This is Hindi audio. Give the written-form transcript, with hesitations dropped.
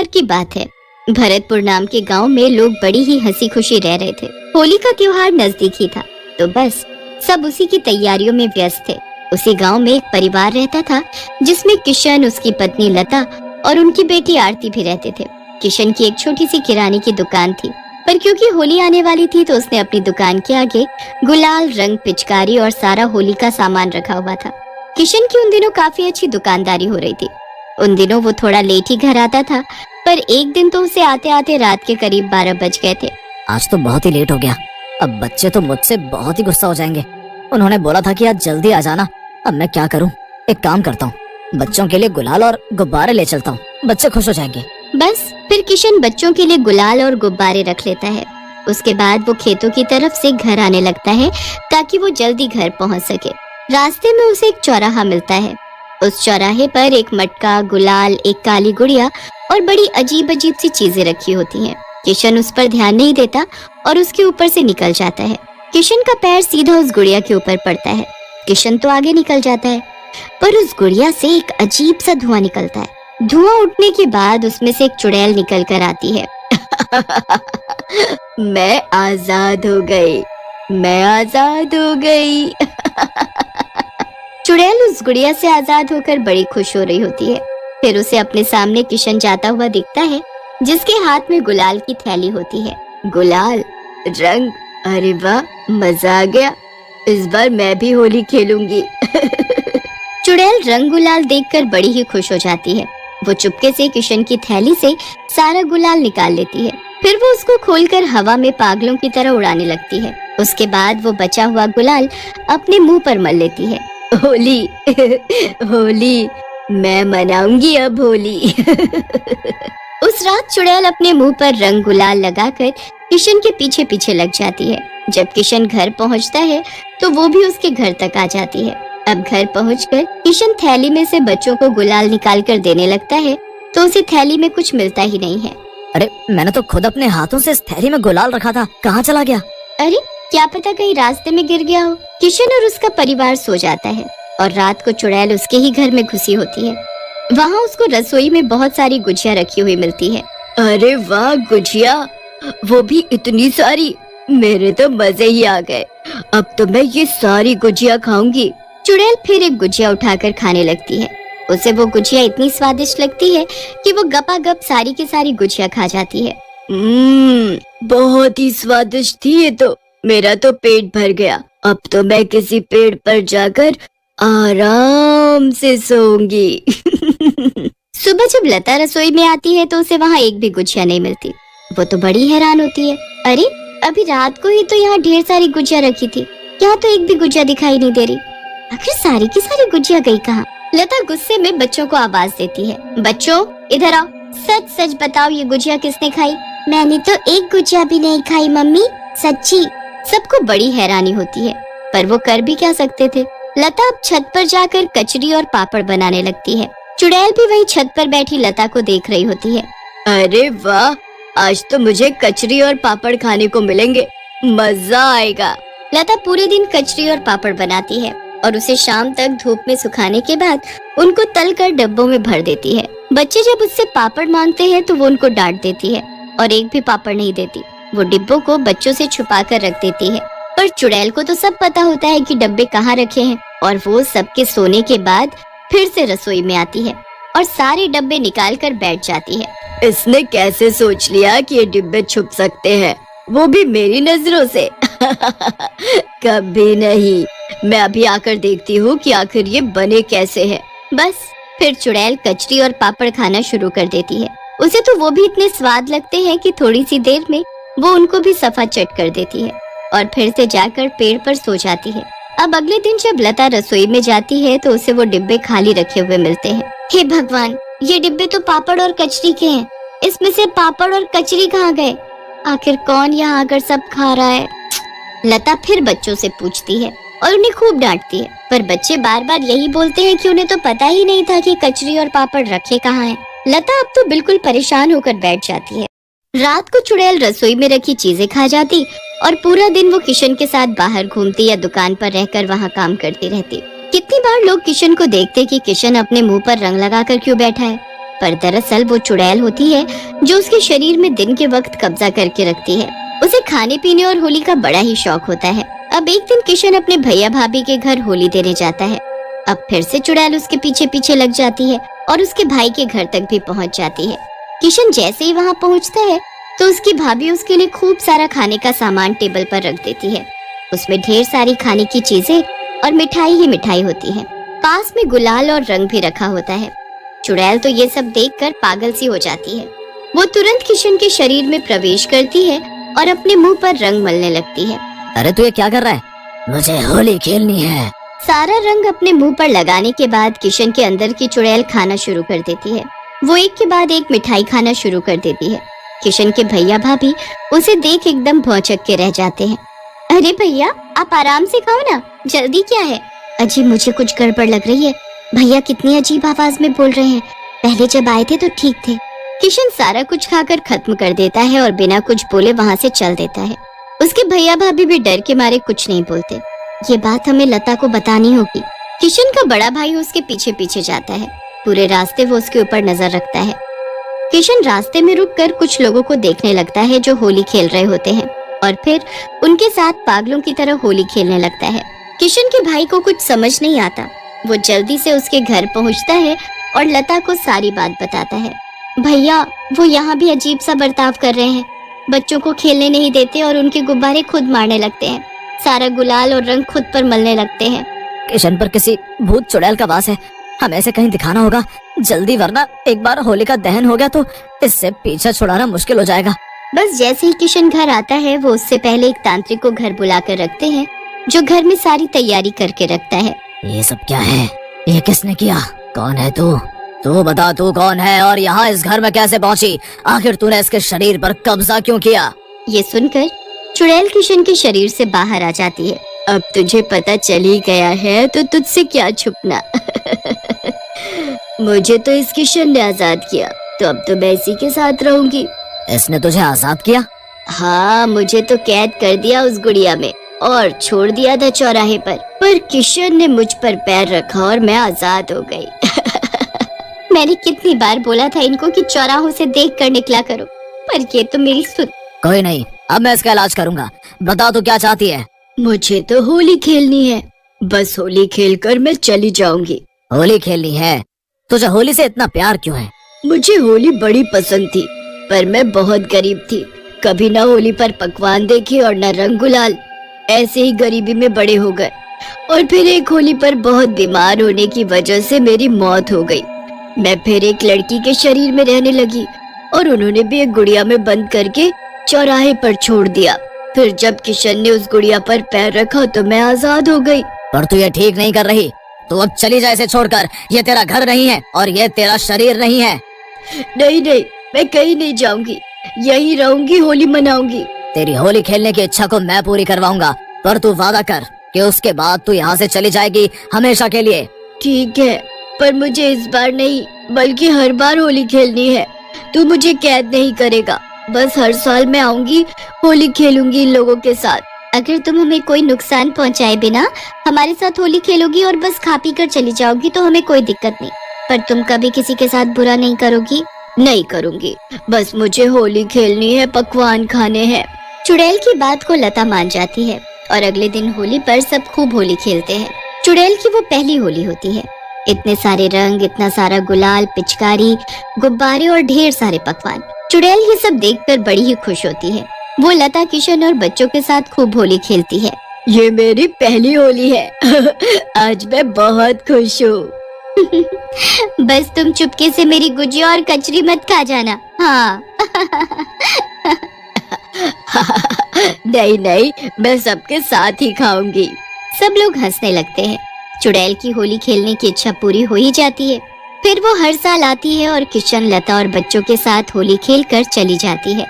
की बात है। भरतपुर नाम के गांव में लोग बड़ी ही हंसी खुशी रह रहे थे। होली का त्योहार नजदीक ही था, तो बस सब उसी की तैयारियों में व्यस्त थे। उसी गांव में एक परिवार रहता था जिसमें किशन, उसकी पत्नी लता और उनकी बेटी आरती भी रहते थे। किशन की एक छोटी सी किराने की दुकान थी, पर क्योंकि होली आने वाली थी तो उसने अपनी दुकान के आगे गुलाल, रंग, पिचकारी और सारा होली का सामान रखा हुआ था। किशन की उन दिनों काफी अच्छी दुकानदारी हो रही थी। उन दिनों वो थोड़ा लेट ही घर आता था, पर एक दिन तो उसे आते आते रात के करीब 12 बज गए थे। आज तो बहुत ही लेट हो गया। अब बच्चे तो मुझसे बहुत ही गुस्सा हो जाएंगे। उन्होंने बोला था कि आज जल्दी आ जाना। अब मैं क्या करूं? एक काम करता हूं, बच्चों के लिए गुलाल और गुब्बारे ले चलता हूं, बच्चे खुश हो जाएंगे। बस फिर किशन बच्चों के लिए गुलाल और गुब्बारे रख लेता है। उसके बाद वो खेतों की तरफ से घर आने लगता है ताकि वो जल्दी घर पहुंच सके। रास्ते में उसे एक चौराहा मिलता है। उस चौराहे पर एक मटका, गुलाल, एक काली गुड़िया और बड़ी अजीब अजीब सी चीजें रखी होती हैं। किशन उस पर ध्यान नहीं देता और उसके ऊपर से निकल जाता है। किशन का पैर सीधा उस गुड़िया के ऊपर पड़ता है। किशन तो आगे निकल जाता है, पर उस गुड़िया से एक अजीब सा धुआं निकलता है। धुआं उठने के बाद उसमें से एक चुड़ैल निकल कर आती है। मैं आजाद हो गई, मैं आजाद हो गई। चुड़ैल उस गुड़िया से आजाद होकर बड़ी खुश हो रही होती है। फिर उसे अपने सामने किशन जाता हुआ दिखता है, जिसके हाथ में गुलाल की थैली होती है। गुलाल, रंग, अरे वाह, मजा आ गया। इस बार मैं भी होली खेलूंगी। चुड़ैल रंग गुलाल देखकर बड़ी ही खुश हो जाती है। वो चुपके से किशन की थैली से सारा गुलाल निकाल लेती है। फिर वो उसको खोलकर हवा में पागलों की तरह उड़ाने लगती है। उसके बाद वो बचा हुआ गुलाल अपने मुंह पर मल लेती है। होली, होली, मैं मनाऊंगी अब होली। उस रात चुड़ैल अपने मुंह पर रंग गुलाल लगाकर किशन के पीछे पीछे लग जाती है। जब किशन घर पहुंचता है तो वो भी उसके घर तक आ जाती है। अब घर पहुंचकर किशन थैली में से बच्चों को गुलाल निकाल कर देने लगता है, तो उसे थैली में कुछ मिलता ही नहीं है। अरे मैंने तो खुद अपने हाथों से इस थैली में गुलाल रखा था, कहाँ चला गया? अरे क्या पता कहीं रास्ते में गिर गया हो। किशन और उसका परिवार सो जाता है और रात को चुड़ैल उसके ही घर में घुसी होती है। वहाँ उसको रसोई में बहुत सारी गुजिया रखी हुई मिलती है। अरे वाह, गुजिया, वो भी इतनी सारी, मेरे तो मजे ही आ गए। अब तो मैं ये सारी गुजिया खाऊंगी। चुड़ैल फिर एक गुजिया उठाकर खाने लगती है। उसे वो गुजिया इतनी स्वादिष्ट लगती है कि वो गपागप सारी की सारी गुजिया खा जाती है। बहुत ही स्वादिष्ट थी ये तो, मेरा तो पेट भर गया। अब तो मैं किसी पेड़ पर जाकर आराम से सोऊंगी। सुबह जब लता रसोई में आती है तो उसे वहाँ एक भी गुजिया नहीं मिलती। वो तो बड़ी हैरान होती है। अरे अभी रात को ही तो यहाँ ढेर सारी गुजिया रखी थी, यहाँ तो एक भी गुजिया दिखाई नहीं दे रही। आखिर सारी की सारी गुजिया गई कहाँ? लता गुस्से में बच्चों को आवाज देती है। बच्चों इधर आओ, सच सच बताओ ये गुजिया किसने खाई? मैंने तो एक गुजिया भी नहीं खाई मम्मी, सच्ची। सबको बड़ी हैरानी होती है, पर वो कर भी क्या सकते थे। लता अब छत पर जाकर कचरी और पापड़ बनाने लगती है। चुड़ैल भी वही छत पर बैठी लता को देख रही होती है। अरे वाह, आज तो मुझे कचरी और पापड़ खाने को मिलेंगे, मजा आएगा। लता पूरे दिन कचरी और पापड़ बनाती है और उसे शाम तक धूप में सुखाने के बाद उनको तल कर डब्बों में भर देती है। बच्चे जब उससे पापड़ मांगते हैं तो वो उनको डांट देती है और एक भी पापड़ नहीं देती। वो डिब्बों को बच्चों से छुपा कर रख देती है, पर चुड़ैल को तो सब पता होता है कि डब्बे कहाँ रखे हैं और वो सबके सोने के बाद फिर से रसोई में आती है और सारे डब्बे निकाल कर बैठ जाती है। इसने कैसे सोच लिया कि ये डिब्बे छुप सकते हैं, वो भी मेरी नजरों से? कभी नहीं, मैं अभी आकर देखती हूँ कि आखिर ये बने कैसे हैं। बस फिर चुड़ैल कचरी और पापड़ खाना शुरू कर देती है। उसे तो वो भी इतने स्वाद लगते हैं कि थोड़ी सी देर में वो उनको भी सफा चट कर देती है और फिर से जाकर पेड़ पर सो जाती है। अब अगले दिन जब लता रसोई में जाती है तो उसे वो डिब्बे खाली रखे हुए मिलते हैं। हे भगवान, ये डिब्बे तो पापड़ और कचरी के हैं, इसमें से पापड़ और कचरी कहाँ गए? आखिर कौन यहाँ आकर सब खा रहा है? लता फिर बच्चों से पूछती है और उन्हें खूब डांटती है, पर बच्चे बार बार यही बोलते हैं कि उन्हें तो पता ही नहीं था कि कचरी और पापड़ रखे कहाँ हैं। लता अब तो बिल्कुल परेशान होकर बैठ जाती है। रात को चुड़ैल रसोई में रखी चीजें खा जाती और पूरा दिन वो किशन के साथ बाहर घूमती या दुकान पर रहकर वहाँ काम करती रहती। कितनी बार लोग किशन को देखते कि किशन अपने मुंह पर रंग लगाकर क्यों बैठा है, पर दरअसल वो चुड़ैल होती है जो उसके शरीर में दिन के वक्त कब्जा करके रखती है। उसे खाने पीने और होली का बड़ा ही शौक होता है। अब एक दिन किशन अपने भैया भाभी के घर होली देने जाता है। अब फिर से चुड़ैल उसके पीछे पीछे लग जाती है और उसके भाई के घर तक भी पहुंच जाती है। किशन जैसे ही वहां पहुंचता है तो उसकी भाभी उसके लिए खूब सारा खाने का सामान टेबल पर रख देती है। उसमें ढेर सारी खाने की चीजें और मिठाई ही मिठाई होती है। पास में गुलाल और रंग भी रखा होता है। चुड़ैल तो ये सब देखकर पागल सी हो जाती है। वो तुरंत किशन के शरीर में प्रवेश करती है और अपने मुंह पर रंग मलने लगती है। अरे तू ये क्या कर रहा है? मुझे होली खेलनी है। सारा रंग अपने मुंह पर लगाने के बाद किशन के अंदर की चुड़ैल खाना शुरू कर देती है। वो एक के बाद एक मिठाई खाना शुरू कर देती है। किशन के भैया भाभी उसे देख एकदम भौचक के रह जाते हैं। अरे भैया, आप आराम से खाओ ना, जल्दी क्या है? अजी मुझे कुछ गड़बड़ लग रही है। भैया कितनी अजीब आवाज में बोल रहे हैं। पहले जब आए थे तो ठीक थे। किशन सारा कुछ खाकर खत्म कर देता है और बिना कुछ बोले वहाँ से चल देता है। उसके भैया भाभी भी डर के मारे कुछ नहीं बोलते। ये बात हमें लता को बतानी होगी। किशन का बड़ा भाई उसके पीछे पीछे जाता है। पूरे रास्ते वो उसके ऊपर नजर रखता है। किशन रास्ते में रुककर कुछ लोगों को देखने लगता है जो होली खेल रहे होते हैं और फिर उनके साथ पागलों की तरह होली खेलने लगता है। किशन के भाई को कुछ समझ नहीं आता। वो जल्दी से उसके घर पहुंचता है और लता को सारी बात बताता है। भैया, वो यहाँ भी अजीब सा बर्ताव कर रहे हैं। बच्चों को खेलने नहीं देते और उनके गुब्बारे खुद मारने लगते हैं। सारा गुलाल और रंग खुद पर मलने लगते हैं। किशन पर किसी भूत चुड़ैल का वास है। हमें ऐसे कहीं दिखाना होगा जल्दी, वरना एक बार होली का दहन हो गया तो इससे पीछा छुड़ाना मुश्किल हो जाएगा। बस जैसे ही किशन घर आता है वो उससे पहले एक तांत्रिक को घर बुला कर रखते हैं जो घर में सारी तैयारी करके रखता है। ये सब क्या है? ये किसने किया? कौन है तू? तू बता, तू कौन है और यहाँ इस घर में कैसे पहुँची? आखिर तूने इसके शरीर पर कब्जा क्यों किया? ये सुनकर चुड़ैल किशन के शरीर से बाहर आ जाती है। अब तुझे पता चल ही गया है तो तुझसे क्या छुपना। मुझे तो इस किशन ने आजाद किया, तो अब तो मैं इसी के साथ रहूंगी। इसने तुझे आजाद किया? हाँ, मुझे तो कैद कर दिया उस गुड़िया में और छोड़ दिया था चौराहे पर किशन ने मुझ पर पैर रखा और मैं आजाद हो गई। मैंने कितनी बार बोला था इनको कि चौराहों से देख कर निकला करो, पर ये तो मेरी सुन। कोई नहीं, अब मैं इसका इलाज करूंगा। बता तू क्या चाहती है? मुझे तो होली खेलनी है, बस होली खेलकर मैं चली जाऊंगी। होली खेलनी है? तुझे होली से इतना प्यार क्यों है? मुझे होली बड़ी पसंद थी, पर मैं बहुत गरीब थी। कभी न होली पर पकवान देखे और न रंग गुलाल। ऐसे ही गरीबी में बड़े हो गए और फिर एक होली पर बहुत बीमार होने की वजह से मेरी मौत हो गई। मैं फिर एक लड़की के शरीर में रहने लगी और उन्होंने भी एक गुड़िया में बंद करके चौराहे पर छोड़ दिया। फिर जब किशन ने उस गुड़िया पर पैर रखा तो मैं आजाद हो गई। पर तू ये ठीक नहीं कर रही। तू अब चली जा इसे छोड़कर। ये तेरा घर नहीं है और ये तेरा शरीर नहीं है। नहीं नहीं, मैं कहीं नहीं जाऊंगी, यहीं रहूंगी, होली मनाऊंगी। तेरी होली खेलने की इच्छा को मैं पूरी करवाऊंगा, पर तू वादा कर कि उसके बाद तू यहाँ से चली जाएगी हमेशा के लिए। ठीक है, पर मुझे इस बार नहीं बल्कि हर बार होली खेलनी है। तू मुझे कैद नहीं करेगा। बस हर साल मैं आऊंगी, होली खेलूंगी इन लोगों के साथ। अगर तुम हमें कोई नुकसान पहुंचाए बिना हमारे साथ होली खेलोगी और बस खा पी कर चली जाओगी तो हमें कोई दिक्कत नहीं, पर तुम कभी किसी के साथ बुरा नहीं करोगी? नहीं करूंगी, बस मुझे होली खेलनी है, पकवान खाने हैं। चुड़ैल की बात को लता मान जाती है और अगले दिन होली पर सब खूब होली खेलते हैं। चुड़ैल की वो पहली होली होती है। इतने सारे रंग, इतना सारा गुलाल, पिचकारी, गुब्बारे और ढेर सारे पकवान। चुड़ैल ये सब देखकर बड़ी ही खुश होती है। वो लता, किशन और बच्चों के साथ खूब होली खेलती है। ये मेरी पहली होली है। आज मैं बहुत खुश हूँ। बस तुम चुपके से मेरी गुजिया और कचरी मत खा जाना। हाँ। नहीं नहीं, मैं सबके साथ ही खाऊंगी। सब लोग हंसने लगते हैं। चुड़ैल की होली खेलने की इच्छा पूरी हो ही जाती है। फिर वो हर साल आती है और किशन, लता और बच्चों के साथ होली खेलकर चली जाती है।